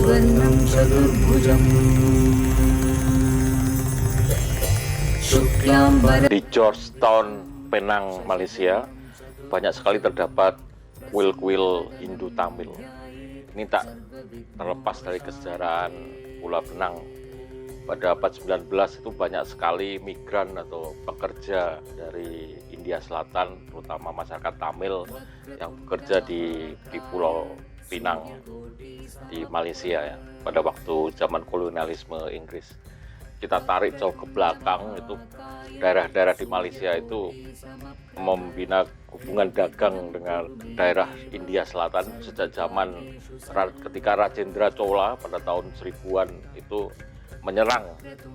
शशिवर्णं चतुर्भुजम् शुक्लाम्बरधरं Di Georgetown, Penang, Malaysia, banyak sekali terdapat kuil-kuil Hindu Tamil. Ini tak terlepas dari kesejarahan Pulau Penang. Pada abad 19 itu banyak sekali migran atau pekerja dari India Selatan, terutama masyarakat Tamil yang bekerja di Pulau Pinang di Malaysia ya, pada waktu zaman kolonialisme Inggris. Kita tarik jauh ke belakang, itu daerah-daerah di Malaysia itu membina hubungan dagang dengan daerah India Selatan sejak zaman ketika Rajendra Chola pada tahun 1000-an itu menyerang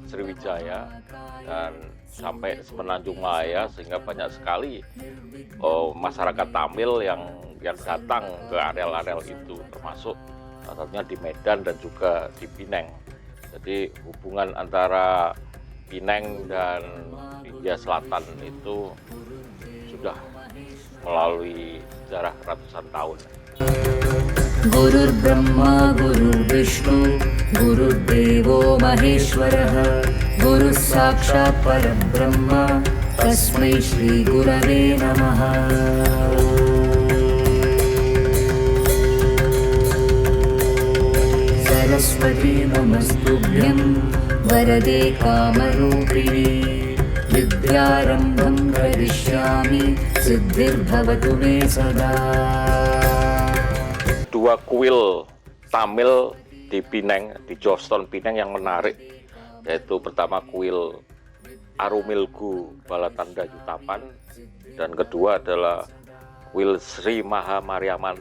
Sriwijaya dan sampai Semenanjung Malaya, sehingga banyak sekali masyarakat Tamil yang datang ke areal-areal itu, termasuk satunya di Medan dan juga di Penang. Jadi hubungan antara Penang dan India Selatan itu sudah melalui sejarah ratusan tahun. Gurur Brahma Gurur Vishnu Gururdevo Maheshwarah Guru Sakshat Parabrahma Tasmai Shri Gurave Namaha. Saraswati Namastubhyam Varade Kamarupini Vidyarambham Karishyami Siddhirbhavatu me sada. Dua kuil Tamil di Penang, di Georgetown, Penang yang menarik, yaitu pertama kuil Arumilgu Balatanda Yutapan, dan kedua adalah kuil Sri Mahamariaman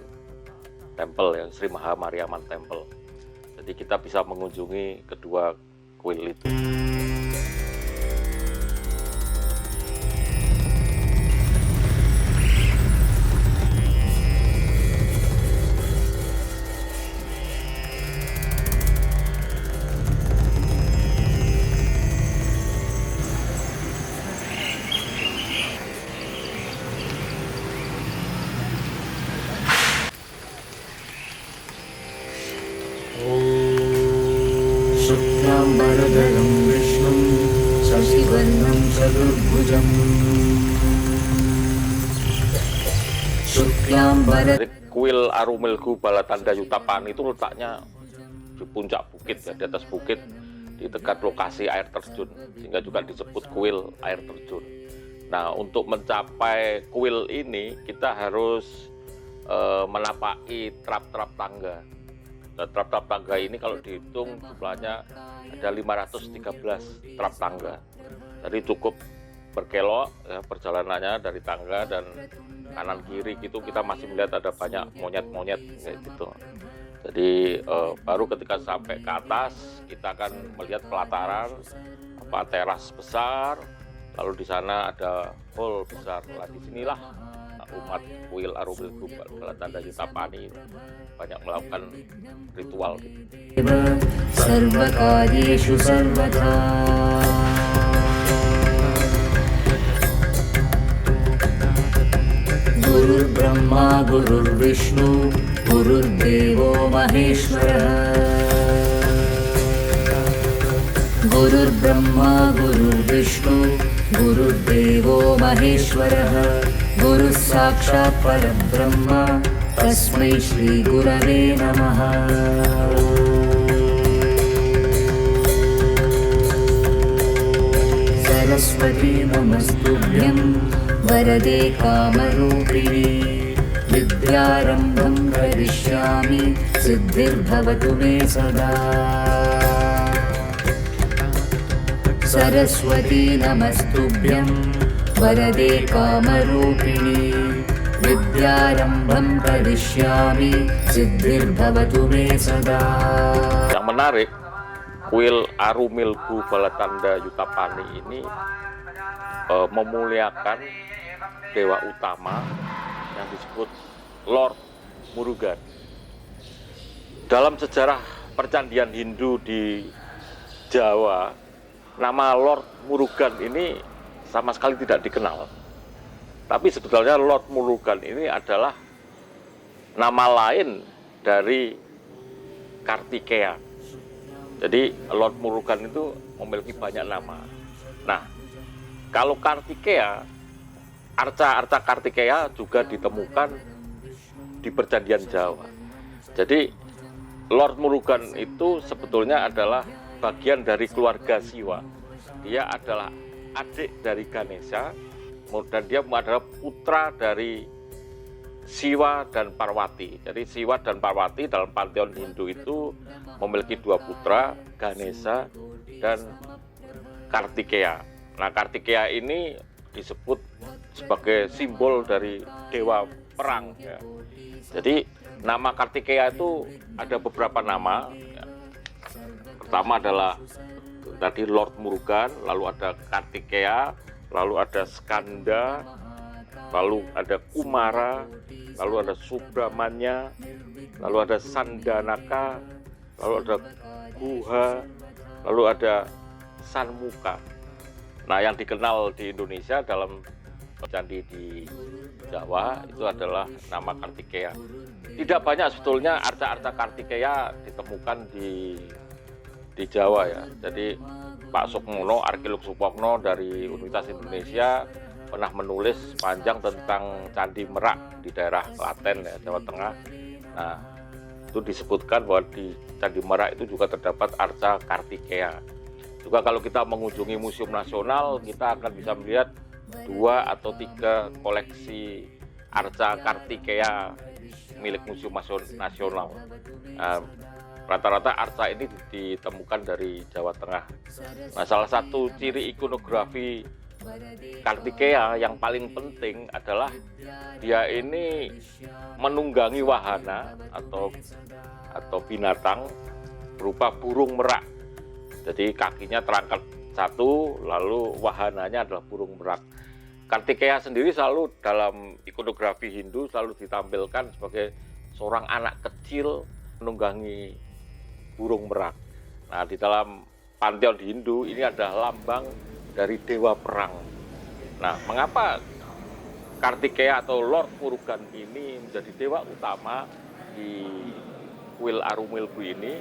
Temple, ya, Sri Mahamariaman Temple. Jadi kita bisa mengunjungi kedua kuil itu. शुक्लाम्बरधरं विष्णुं शशिवर्णं चतुर्भुजम् Jadi kuil Arumilgu Balatanda Yutapan itu letaknya di puncak bukit, ya, di atas bukit di dekat lokasi air terjun, sehingga juga disebut kuil air terjun. Nah, untuk mencapai kuil ini kita harus menapaki trap-trap tangga. Nah, trap-trap tangga ini kalau dihitung jumlahnya ada 513 trap tangga. Jadi cukup berkelok ya, perjalanannya dari tangga, dan kanan kiri gitu kita masih melihat ada banyak monyet-monyet kayak gitu. Jadi baru ketika sampai ke atas kita akan melihat pelataran teras besar, lalu di sana ada hall besar. Nah, disinilah umat kuil Arumilgu Balatanda Yutapani banyak melakukan ritual gitu. सर्वकार्येषु सर्वदा गुरुर्ब्रह्मा गुरुर्विष्णु गुरुर्देवो महेश्वरः गुरुर्ब्रह्मा गुरुर्विष्णु गुरुर्देवो महेश्वरः गुरुः साक्षात् परब्रह्म तस्मै श्री गुरवे नमः. सरस्वती नमस्तुभ्यं वरदे कामरूपिणी विद्यारम्भं करिष्यामि सिद्धिर्भवतु मे सदा. सरस्वती नमस्तुभ्यं वरदे कामरूपिणी विद्यारम्भं करिष्यामि सिद्धिर्भवतु मे सदा. Yang menarik, kuil Arumilgu Balatanda Yutapani ini memuliakan dewa utama yang disebut Lord Murugan. Dalam sejarah percandian Hindu di Jawa, nama Lord Murugan ini sama sekali tidak dikenal. Tapi sebetulnya Lord Murugan ini adalah nama lain dari Kartikeya. Jadi Lord Murugan itu memiliki banyak nama. Nah, kalau Kartikeya, arca-arca Kartikeya juga ditemukan di perjanjian Jawa. Jadi Lord Murugan itu sebetulnya adalah bagian dari keluarga Siwa. Dia adalah adik dari Ganesha, dan dia adalah putra dari Siwa dan Parwati. Jadi Siwa dan Parwati dalam pantheon Hindu itu memiliki dua putra, Ganesha dan Kartikeya. Nah, Kartikeya ini disebut sebagai simbol dari dewa perang. Ya. Jadi nama Kartikeya itu ada beberapa nama. Ya. Pertama adalah tadi Lord Murugan, lalu ada Kartikeya, lalu ada Skanda, lalu ada Kumara, lalu ada Subramanya, lalu ada Sandanaka, lalu ada Guha, lalu ada Sanmuka. Nah, yang dikenal di Indonesia dalam candi di Jawa itu adalah nama Kartikeya. Tidak banyak sebetulnya arca-arca Kartikeya ditemukan di Jawa ya. Jadi Pak Sukmono, arkeolog Supokno dari Universitas Indonesia pernah menulis panjang tentang Candi Merak di daerah Klaten ya, Jawa Tengah. Nah, itu disebutkan bahwa di Candi Merak itu juga terdapat arca Kartikeya. Juga kalau kita mengunjungi Museum Nasional, kita akan bisa melihat 2 atau 3 koleksi arca Kartikeya milik Museum Nasional. Rata-rata arca ini ditemukan dari Jawa Tengah. Nah, salah satu ciri ikonografi Kartikeya yang paling penting adalah dia ini menunggangi wahana atau binatang berupa burung merak. Jadi kakinya terangkat satu, lalu wahananya adalah burung merak. Kartikeya sendiri selalu dalam ikonografi Hindu selalu ditampilkan sebagai seorang anak kecil menunggangi burung merak. Nah, di dalam pantheon di Hindu ini adalah lambang dari dewa perang. Nah, mengapa Kartikeya atau Lord Murugan ini menjadi dewa utama di kuil Arumilbu ini?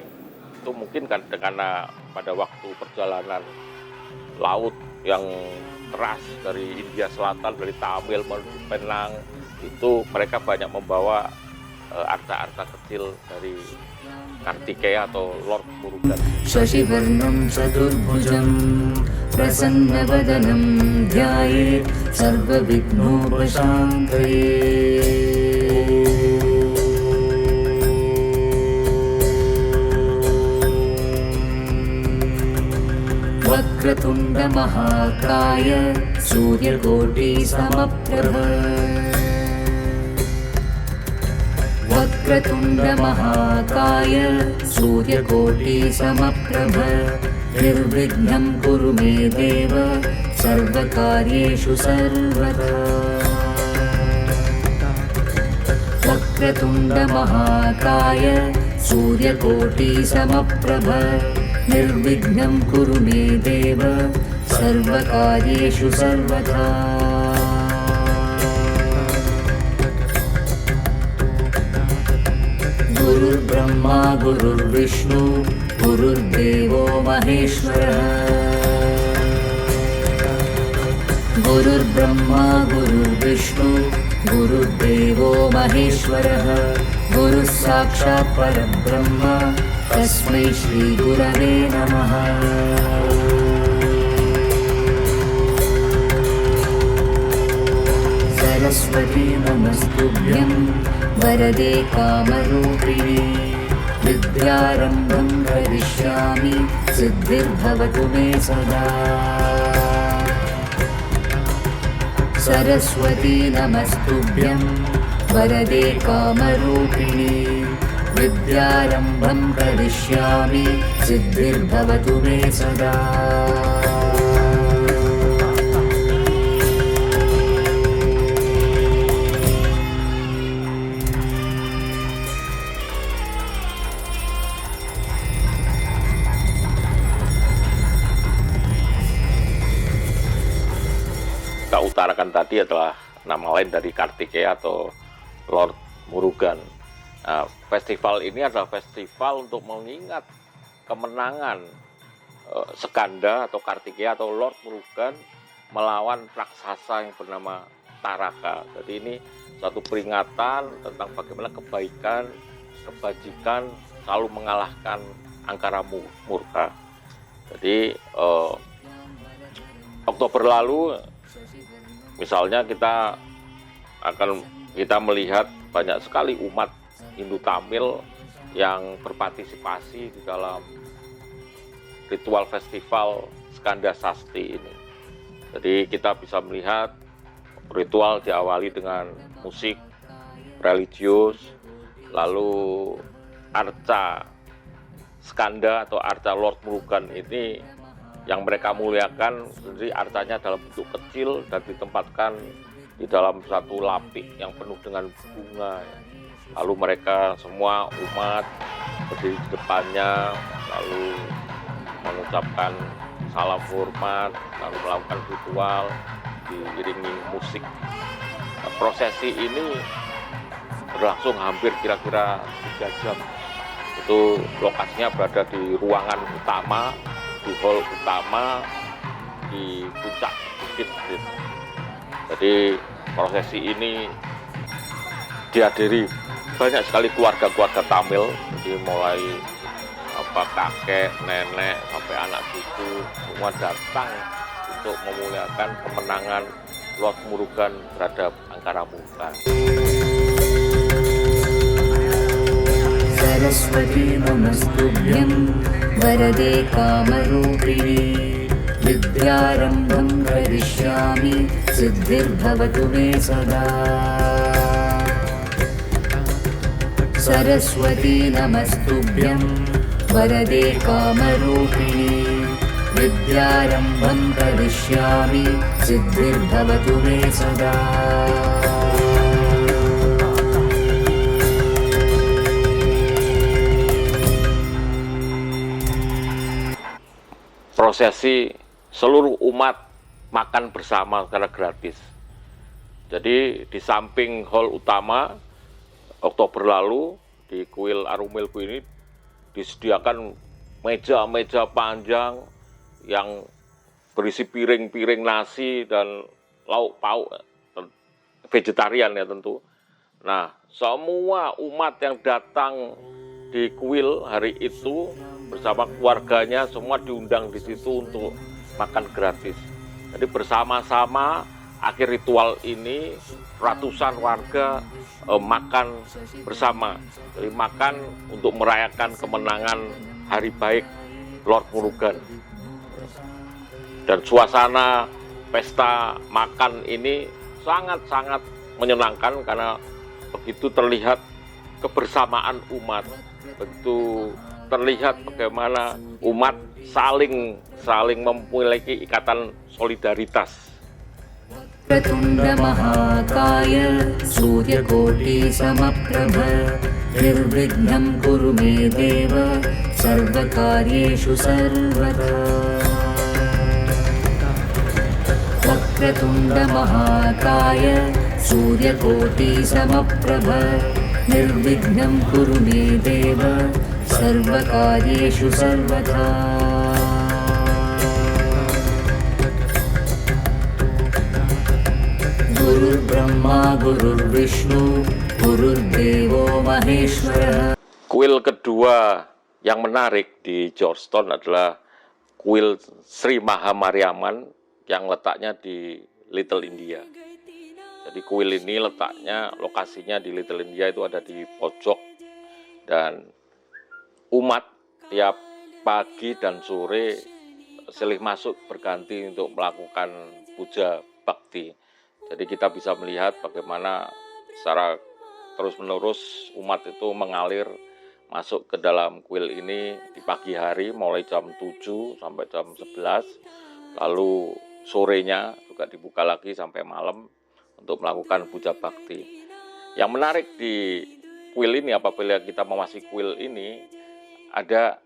Itu mungkin karena pada waktu perjalanan laut yang keras dari India Selatan, dari Tamil menuju Penang, itu mereka banyak membawa arca-arca kecil dari Kartikeya atau Lord Murugan. Shashivarnam Chaturbhujam Prasannavadanam Dhyayet Sarvavighnopashantayet. Vakratunda Mahakaya Suryakoti Samaprabha. Vakratunda Mahakaya Suryakoti Samaprabha. Nirvignam Kuru Me Deva Sarvakaryeshu Sarvada. Vakratunda Mahakaya Suryakoti Samaprabha. Nirvignam Kuru Me Deva Sarvakaryeshu Sarvada. Gurur Brahma Gurur Vishnu Gurur Devo Maheshwara. Gurur Brahma Gurur Vishnu Gurur Devo Maheshwara. Guru Sakshat Parabrahma Tasmai Shri Gurave Namaha. Saraswati Namastubhyam Varade Kamarupini. Vidyarambham karishyami Siddhirbhavatu me sada. Saraswati Namastubhyam Varade Kamarupini. Vidyarambham karishyami Siddhirbhavatu me sada. Kita utarakan tadi adalah nama lain dari Kartikeya atau Lord Murugan. Nah, festival ini adalah festival untuk mengingat kemenangan Skanda atau Kartikeya atau Lord Murugan melawan raksasa yang bernama Taraka. Jadi ini satu peringatan tentang bagaimana kebaikan, kebajikan selalu mengalahkan angkara murka. Jadi Oktober lalu misalnya kita melihat banyak sekali umat Hindu Tamil yang berpartisipasi di dalam ritual festival Skanda Sasti ini. Jadi kita bisa melihat ritual diawali dengan musik religius, lalu arca Skanda atau arca Lord Murugan ini yang mereka muliakan, jadi arcanya dalam bentuk kecil dan ditempatkan di dalam satu lapik yang penuh dengan bunga. Lalu mereka semua umat berdiri di depannya, lalu mengucapkan salam hormat, lalu melakukan ritual diiringi musik. Nah, prosesi ini berlangsung hampir kira-kira 3 jam. Itu lokasinya berada di ruangan utama, di hall utama, di puncak bukit. Jadi prosesi ini dihadiri banyak sekali keluarga-keluarga Tamil, jadi mulai kakek, nenek, sampai anak cucu semua datang untuk memuliakan kemenangan Lord Murugan terhadap angkara murka. Saraswati Namastubhyam Varade Kamarupini Vidyarambham Karishyami Siddhirbhavatu Me Sada. Saraswati Namastubhyam Varade Kamarupini Vidyarambham Karishyami Siddhirbhavatu Me Sada. Prosesi seluruh umat makan bersama secara gratis. Jadi di samping hall utama Oktober lalu di kuil Arumilku ini disediakan meja-meja panjang yang berisi piring-piring nasi dan lauk pauk vegetarian ya tentu. Nah, semua umat yang datang di kuil hari itu bersama keluarganya semua diundang di situ untuk makan gratis. Jadi bersama-sama akhir ritual ini ratusan warga makan bersama. Jadi makan untuk merayakan kemenangan hari baik Lord Murugan. Dan suasana pesta makan ini sangat-sangat menyenangkan karena begitu terlihat kebersamaan umat, begitu terlihat bagaimana umat saling memiliki ikatan solidaritas. Pratunda Mahakaya Suryakoti Samaprabha Nirvignam Kuru Me Deva Sarvakaryeshu Sarvada. Pratunda Mahakaya Suryakoti Samaprabha Nirvignam Kuru Me Deva Sarvakaryeshu Sarvada. Gurur Brahma, Gurur Vishnu, Gurur Devo Maheshwara. Kuil kedua yang menarik di Georgetown adalah kuil Sri Mahamariamman yang letaknya di Little India. Jadi kuil ini lokasinya di Little India itu ada di pojok, dan umat tiap pagi dan sore silih masuk berganti untuk melakukan puja bakti. Jadi kita bisa melihat bagaimana secara terus-menerus umat itu mengalir masuk ke dalam kuil ini di pagi hari mulai jam 7 sampai jam 11. Lalu sorenya juga dibuka lagi sampai malam untuk melakukan puja bakti. Yang menarik di kuil ini, apabila kita memasuki kuil ini, ada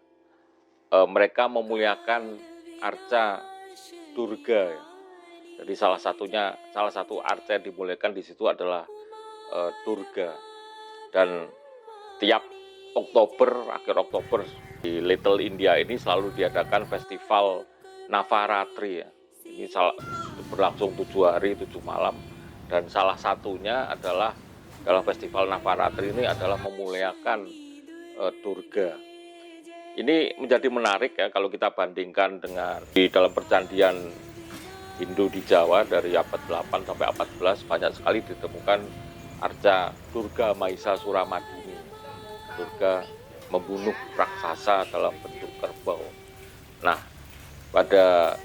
mereka memuliakan arca Durga. Jadi salah satu arca yang dimuliakan di situ adalah Durga. Dan tiap Oktober, akhir Oktober di Little India ini selalu diadakan festival Navaratri ya. Ini berlangsung 7 hari 7 malam, dan salah satunya adalah dalam festival Navaratri ini adalah memuliakan Durga. Ini menjadi menarik ya kalau kita bandingkan dengan di dalam perjanjian Hindu di Jawa dari abad 8 sampai abad 11 banyak sekali ditemukan arca Durga Mahisa Suramadini. Durga membunuh raksasa dalam bentuk kerbau. Nah, pada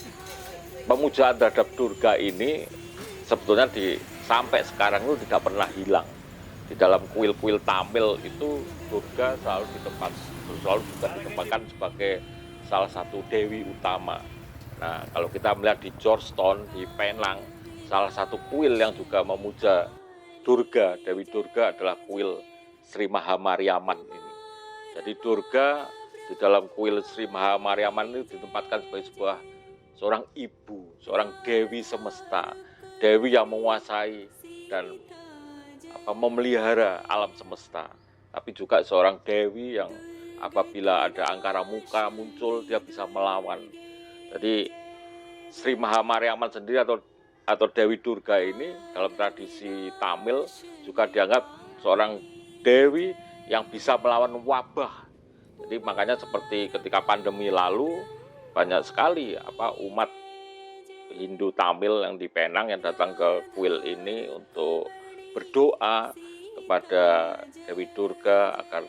pemujaan terhadap Durga ini sebetulnya sampai sekarang itu tidak pernah hilang. Di dalam kuil-kuil Tamil itu Durga selalu juga ditempatkan sebagai salah satu dewi utama. Nah, kalau kita melihat di Georgetown, di Penang, salah satu kuil yang juga memuja Durga, Dewi Durga adalah kuil Sri Mahamariaman ini. Jadi Durga di dalam kuil Sri Mahamariaman ini ditempatkan sebagai seorang ibu, seorang dewi semesta, dewi yang menguasai dan memelihara alam semesta. Tapi juga seorang dewi yang apabila ada angkara muka muncul, dia bisa melawan. Jadi Sri Mahamariaman sendiri atau Dewi Durga ini dalam tradisi Tamil juga dianggap seorang dewi yang bisa melawan wabah. Jadi makanya seperti ketika pandemi lalu banyak sekali umat Hindu Tamil yang di Penang yang datang ke kuil ini untuk berdoa kepada Dewi Durga agar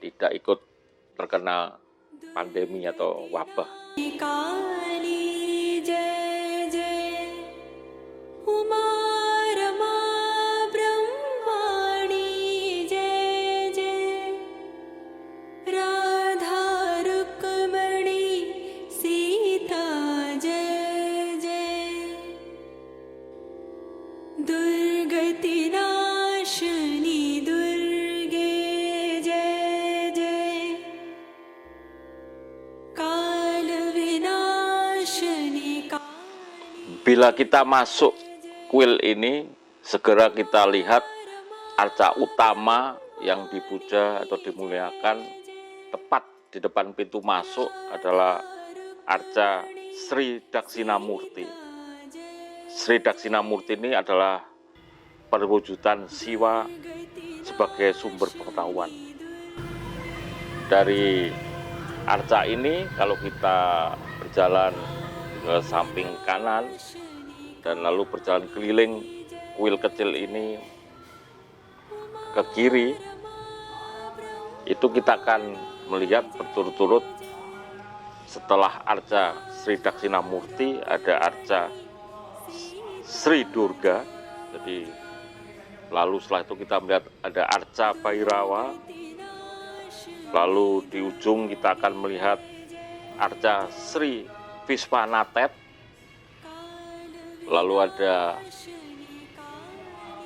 tidak ikut terkena pandemi atau wabah. Bila kita masuk kuil ini, segera kita lihat arca utama yang dipuja atau dimuliakan tepat di depan pintu masuk adalah arca Sri Dakshinamurti. Sri Dakshinamurti ini adalah perwujudan Siwa sebagai sumber pengetahuan. Dari arca ini kalau kita berjalan ke samping kanan dan lalu berjalan keliling kuil kecil ini ke kiri, itu kita akan melihat berturut-turut setelah arca Sri Dakshinamurti ada arca Sri Durga. Jadi lalu setelah itu kita melihat ada arca Bhairawa, lalu di ujung kita akan melihat arca Sri Visvanatet, lalu ada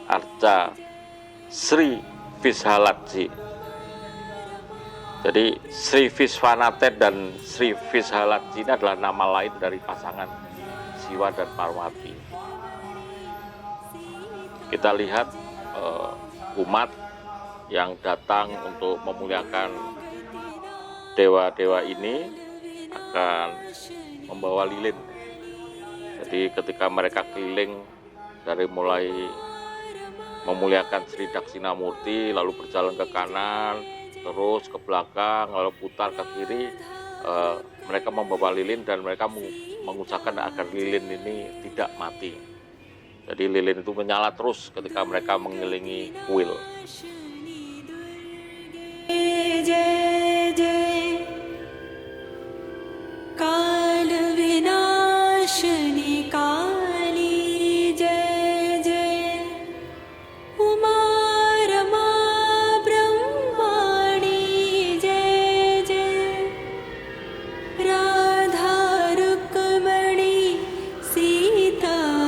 arca Sri Vishaladji. Jadi Sri Visvanatet dan Sri Vishaladji ini adalah nama lain dari pasangan Siwa dan Parwati. Kita lihat umat yang datang untuk memuliakan dewa-dewa ini akan membawa lilin. Jadi ketika mereka keliling dari mulai memuliakan Sri Dakshinamurti, lalu berjalan ke kanan, terus ke belakang, lalu putar ke kiri, mereka membawa lilin dan mereka mengusahakan agar lilin ini tidak mati. Jadi lilin itu menyala terus ketika mereka mengelilingi kuil.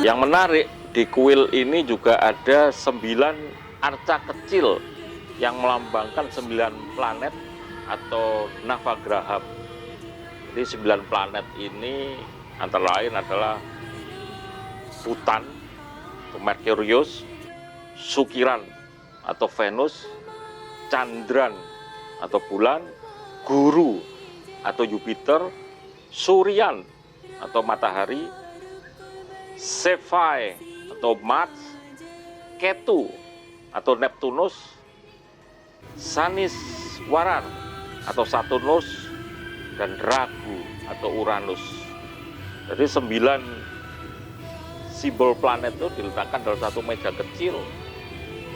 Yang menarik di kuil ini juga ada 9 arca kecil yang melambangkan 9 planet atau Navagraha. Jadi 9 planet ini antara lain adalah Butan atau Merkurius, Sukiran atau Venus, Candran atau bulan, Guru atau Jupiter, Suryan atau matahari, Cephei atau Mars, Ketu atau Neptunus, Saniswaran atau Saturnus, dan Ragu atau Uranus. Jadi 9 simbol planet itu diletakkan dalam satu meja kecil.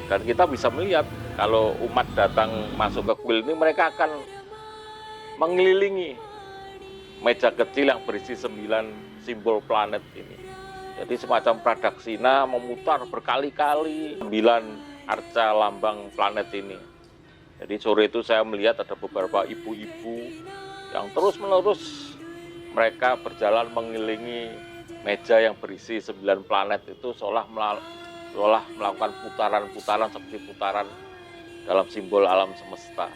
Dan kita bisa melihat kalau umat datang masuk ke kuil ini, mereka akan mengelilingi meja kecil yang berisi 9 simbol planet ini. Jadi semacam pradaksina memutar berkali-kali 9 arca lambang planet ini. Jadi sore itu saya melihat ada beberapa ibu-ibu yang terus-menerus mereka berjalan mengelilingi meja yang berisi 9 planet itu, seolah melakukan putaran-putaran seperti putaran dalam simbol alam semesta.